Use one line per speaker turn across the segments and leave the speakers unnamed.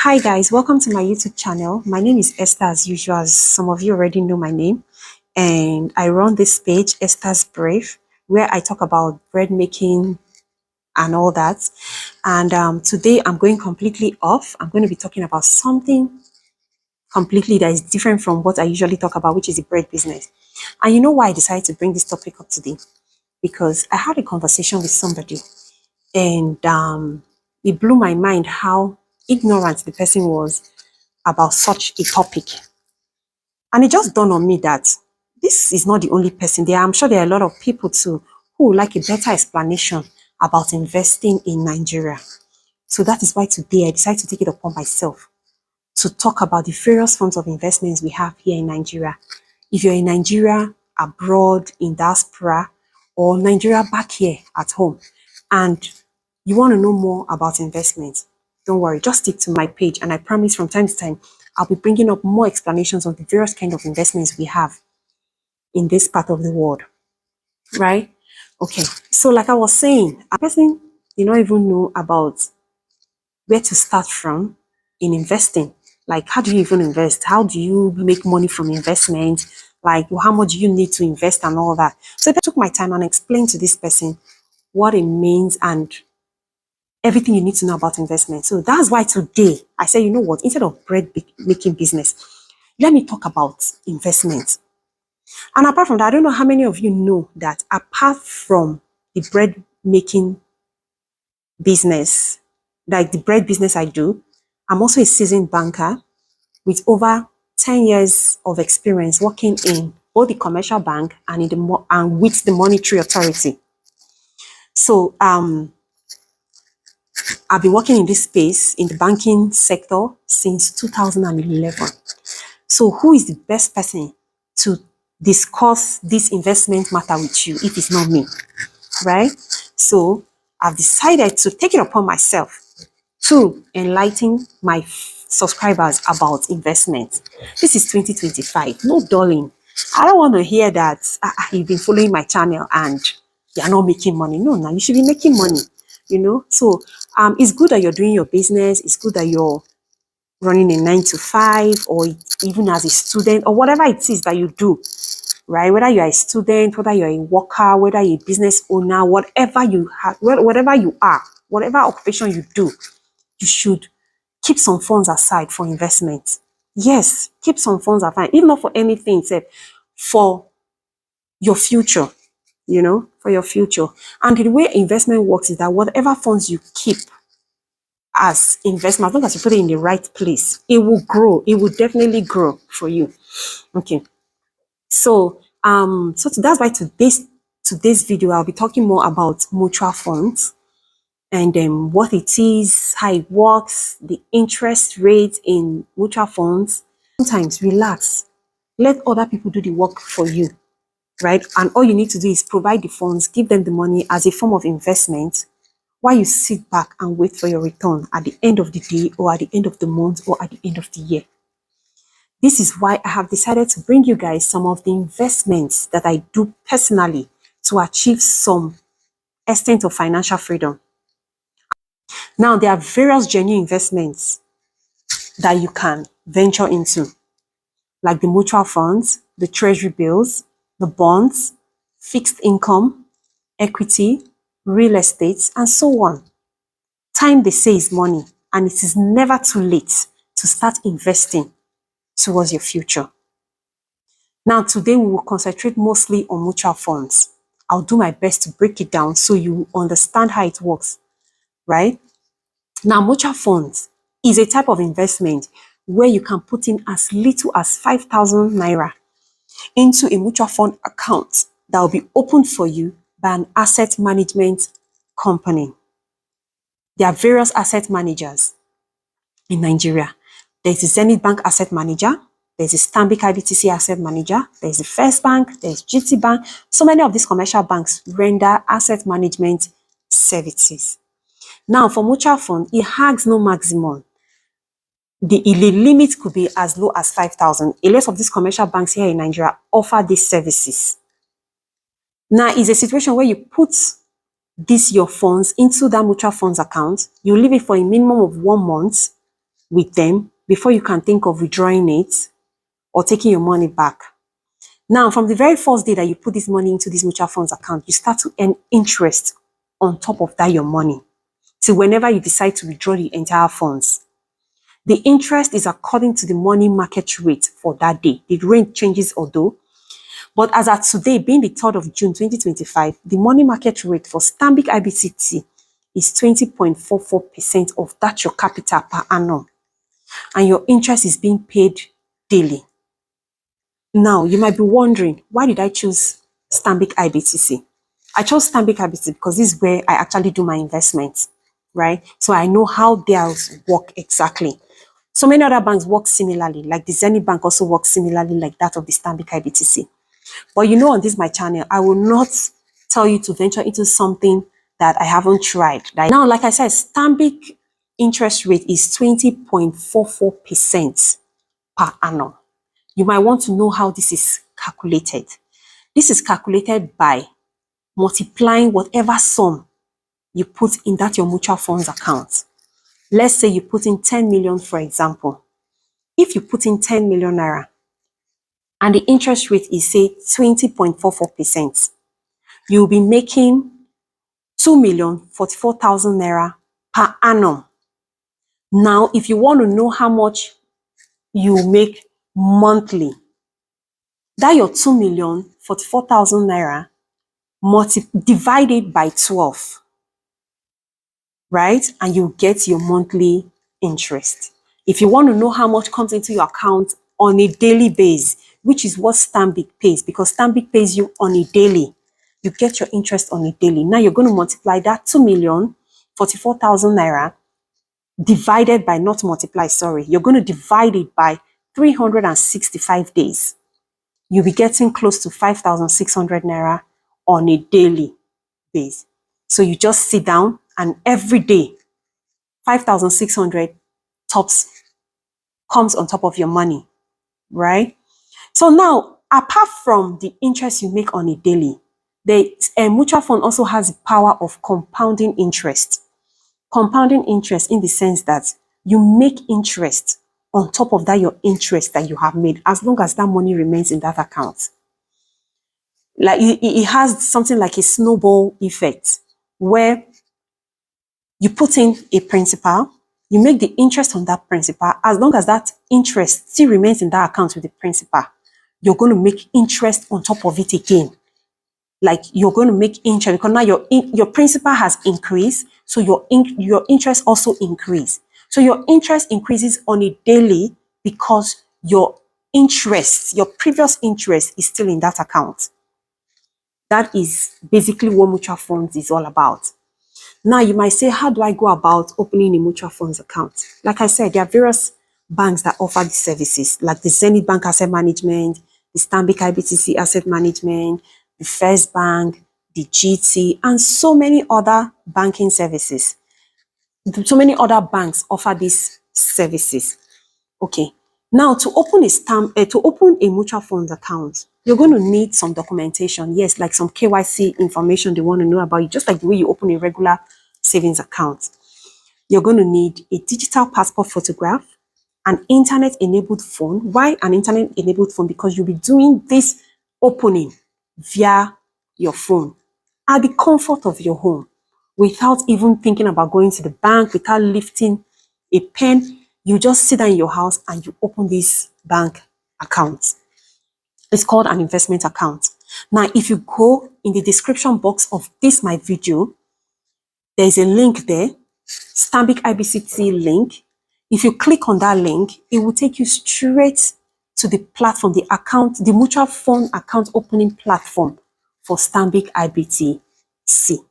Hi guys, welcome to my YouTube channel. My name is Esther as usual, as some of you already know my name. And I run this page, Esther's Brave, where I talk about bread making and all that. And today I'm going completely off. I'm going to be talking about something completely that is different from what I usually talk about, which is the bread business. And you know why I decided to bring this topic up today? Because I had a conversation with somebody and it blew my mind how ignorant the person was about such a topic. And it just dawned on me that this is not the only person there. I'm sure there are a lot of people too who would like a better explanation about investing in Nigeria. So that is why today I decided to take it upon myself to talk about the various forms of investments we have here in Nigeria. If you're in Nigeria, abroad, in diaspora, or Nigeria back here at home, and you want to know more about investments, don't worry, just stick to my page. And I promise from time to time, I'll be bringing up more explanations on the various kind of investments we have in this part of the world, right? Okay, so like I was saying, a person did not even know about where to start from in investing. Like, how do you even invest? How do you make money from investment? Like, how much do you need to invest and all that? So I took my time and explained to this person what it means and everything you need to know about investment. So that's why today I said, you know what, instead of bread making business, let me talk about investment. And apart from that, I don't know how many of you know that apart from the bread making business, like the bread business I do, I'm also a seasoned banker with over 10 years of experience working in both the commercial bank and and with the monetary authority. So I've been working in this space in the banking sector since 2011. So who is the best person to discuss this investment matter with you if it's not me, right? So I've decided to take it upon myself to enlighten my subscribers about investment. This is 2025. No darling. I don't want to hear that you've been following my channel and you're not making money. No, no, you should be making money, you know. So it's good that you're doing your business. It's good that you're running a 9 to 5 or even as a student or whatever it is that you do, right? Whether you're a student, whether you're a worker, whether you're a business owner, whatever you have, whatever you are, whatever occupation you do, you should keep some funds aside for investment. Yes, keep some funds aside, if not for anything, except for your future, you know, for your future. And the way investment works is that whatever funds you keep as investment, as long as you put it in the right place, it will grow. It will definitely grow for you. Okay. So that's why today's video I'll be talking more about mutual funds and what it is, how it works, the interest rate in mutual funds. Sometimes relax, let other people do the work for you, right? And all you need to do is provide the funds, give them the money as a form of investment while you sit back and wait for your return at the end of the day or at the end of the month or at the end of the year. This is why I have decided to bring you guys some of the investments that I do personally to achieve some extent of financial freedom. Now, there are various genuine investments that you can venture into, like the mutual funds, the treasury bills, the bonds, fixed income, equity, real estate, and so on. Time, they say, is money, and it is never too late to start investing towards your future. Now, today we will concentrate mostly on mutual funds. I'll do my best to break it down so you understand how it works, right? Now, mutual funds is a type of investment where you can put in as little as 5,000 naira into a mutual fund account that will be opened for you by an asset management company. There are various asset managers in Nigeria. There's the Zenith Bank Asset Manager, there's the Stanbic IBTC Asset Manager, there's the First Bank, there's GT Bank. So many of these commercial banks render asset management services. Now, for mutual fund, it has no maximum. The limit could be as low as 5,000. A lot of these commercial banks here in Nigeria offer these services. Now, it's a situation where you put your funds into that mutual funds account, you leave it for a minimum of 1 month, with them before you can think of withdrawing it or taking your money back. Now, from the very first day that you put this money into this mutual funds account, you start to earn interest on top of that your money till whenever you decide to withdraw the entire funds. The interest is according to the money market rate for that day. The rate changes although, but as at today, being the 3rd of June 2025, the money market rate for Stanbic IBTC is 20.44% of that your capital per annum. And your interest is being paid daily. Now, you might be wondering, why did I choose Stanbic IBTC? I chose Stanbic IBTC because this is where I actually do my investments, right? So I know how theirs work exactly. So many other banks work similarly, like the Zenith Bank also works similarly like that of the Stanbic IBTC. But you know, on this my channel, I will not tell you to venture into something that I haven't tried. Right? Now, like I said, Stanbic interest rate is 20.44% per annum. You might want to know how this is calculated. This is calculated by multiplying whatever sum you put in that your mutual funds account. Let's say you put in 10 million, for example. If you put in 10 million naira and the interest rate is say 20.44%, you'll be making 2,044,000 naira per annum. Now, if you want to know how much you make monthly, that your 2,044,000 naira divided by 12, right? And you get your monthly interest. If you want to know how much comes into your account on a daily basis, which is what Stanbic pays, because Stanbic pays you on a daily, you get your interest on a daily. Now you're going to multiply that 2,044,000 naira divided by, not multiply, sorry, you're going to divide it by 365 days. You'll be getting close to 5,600 naira on a daily basis. So you just sit down and every day, 5,600 tops comes on top of your money, right? So now, apart from the interest you make on a daily, the mutual fund also has the power of compounding interest. Compounding interest in the sense that you make interest on top of that your interest that you have made, as long as that money remains in that account. Like it has something like a snowball effect where you put in a principal, you make the interest on that principal. As long as that interest still remains in that account with the principal, you're going to make interest on top of it again. Like you're going to make interest because now your principal has increased, so your interest also increase. So your interest increases on a daily because your interest, your previous interest is still in that account. That is basically what mutual funds is all about. Now you might say, how do I go about opening a mutual funds account? Like I said, there are various banks that offer these services, like the Zenith Bank Asset Management, the Stanbic IBTC Asset Management, the First Bank, the GT, and so many other banking services. So many other banks offer these services. Okay. Now to open a mutual funds account, you're going to need some documentation. Yes, like some KYC information they want to know about you, just like the way you open a regular savings account. You're going to need a digital passport photograph, an internet-enabled phone. Why an internet-enabled phone? Because you'll be doing this opening via your phone at the comfort of your home without even thinking about going to the bank, without lifting a pen. You just sit down in your house and you open this bank account. It's called an investment account. Now, if you go in the description box of this my video, there's a link there, Stanbic IBTC link. If you click on that link, it will take you straight to the platform, the account, the mutual fund account opening platform for Stanbic IBTC.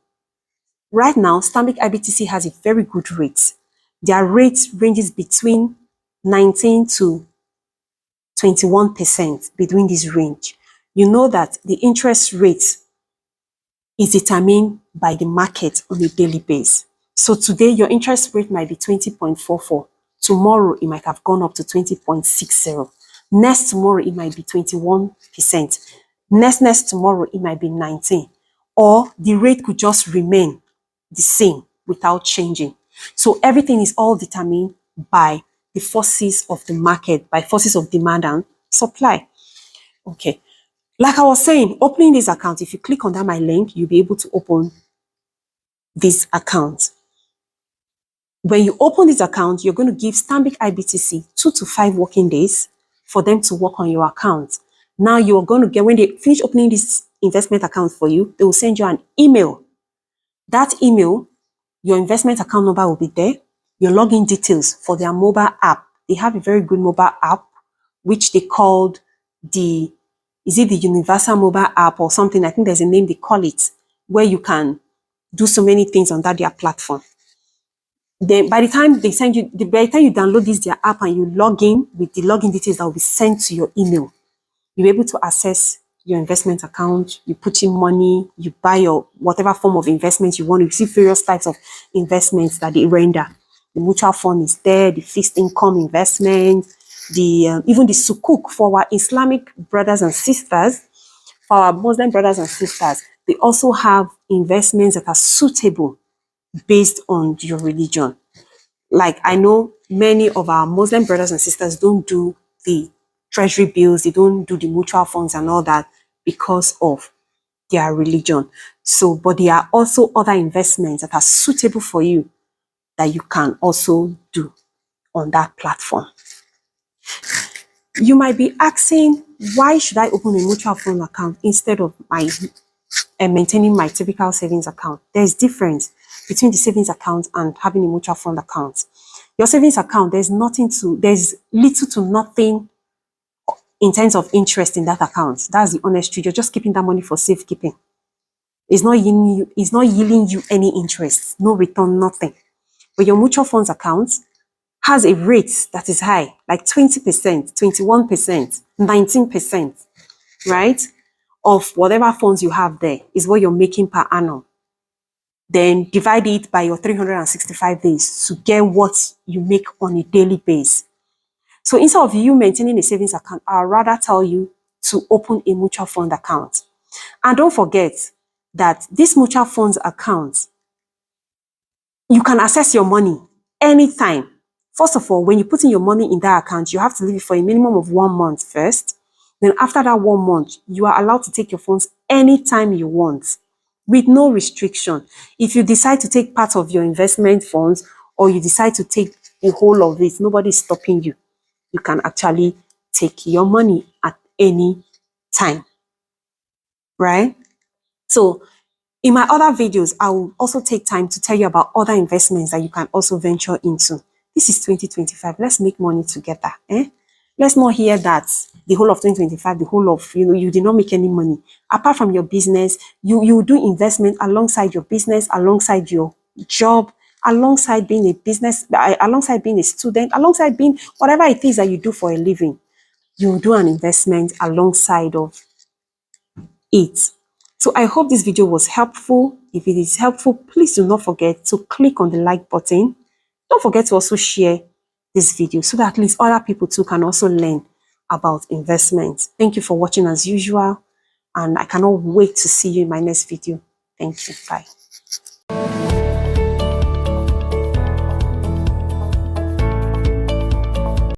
Right now, Stanbic IBTC has a very good rate. Their rate ranges between 19 to 21% between this range. You know that the interest rate is determined by the market on a daily basis. So today, your interest rate might be 20.44. Tomorrow, it might have gone up to 20.60. Next tomorrow, it might be 21%. Next tomorrow, it might be 19. Or the rate could just remain the same without changing. So everything is all determined by the forces of the market by forces of demand and supply. Okay. Like I was saying, opening this account, if you click on that my link, you'll be able to open this account. When you open this account, you're going to give Stanbic IBTC 2 to 5 working days for them to work on your account. Now you're going to get, when they finish opening this investment account for you, they will send you an email. That email, your investment account number will be there, your login details for their mobile app. They have a very good mobile app, which they called is it the Universal Mobile App or something? I think there's a name they call it, where you can do so many things on their platform. Then by the time they send you, by the time you download their app and you log in with the login details that will be sent to your email, you'll be able to access your investment account. You put in money, you buy your whatever form of investment you want. You see various types of investments that they render. The mutual fund is there, the fixed income investment, the even the sukuk for our Islamic brothers and sisters, for our Muslim brothers and sisters. They also have investments that are suitable based on your religion. Like I know many of our Muslim brothers and sisters don't do the treasury bills, they don't do the mutual funds and all that because of their religion. So, but there are also other investments that are suitable for you that you can also do on that platform. You might be asking, why should I open a mutual fund account instead of maintaining my typical savings account? There's difference between the savings account and having a mutual fund account. Your savings account, there's little to nothing in terms of interest in that account. That's the honest truth. You're just keeping that money for safekeeping. It's not yielding you any interest, no return, nothing. But your mutual funds account has a rate that is high, like 20%, 21%, 19%, right? Of whatever funds you have there is what you're making per annum. Then divide it by your 365 days to get what you make on a daily basis. So instead of you maintaining a savings account, I'd rather tell you to open a mutual fund account. And don't forget that this mutual funds account, you can access your money anytime. First of all, when you put in your money in that account, you have to leave it for a minimum of 1 month first. Then after that 1 month, you are allowed to take your funds anytime you want with no restriction. If you decide to take part of your investment funds or you decide to take the whole of it, nobody is stopping you. You can actually take your money at any time, right? So in my other videos, I will also take time to tell you about other investments that you can also venture into. This is 2025. Let's make money together. Let's not hear that the whole of 2025, the whole of, you did not make any money. Apart from your business, you do investment alongside your business, alongside your job, alongside being a business, alongside being a student, alongside being whatever it is that you do for a living. You do an investment alongside of it. So I hope this video was helpful. If it is helpful, please do not forget to click on the like button. Don't forget to also share this video so that at least other people too can also learn about investments. Thank you for watching as usual, and I cannot wait to see you in my next video. Thank you. Bye.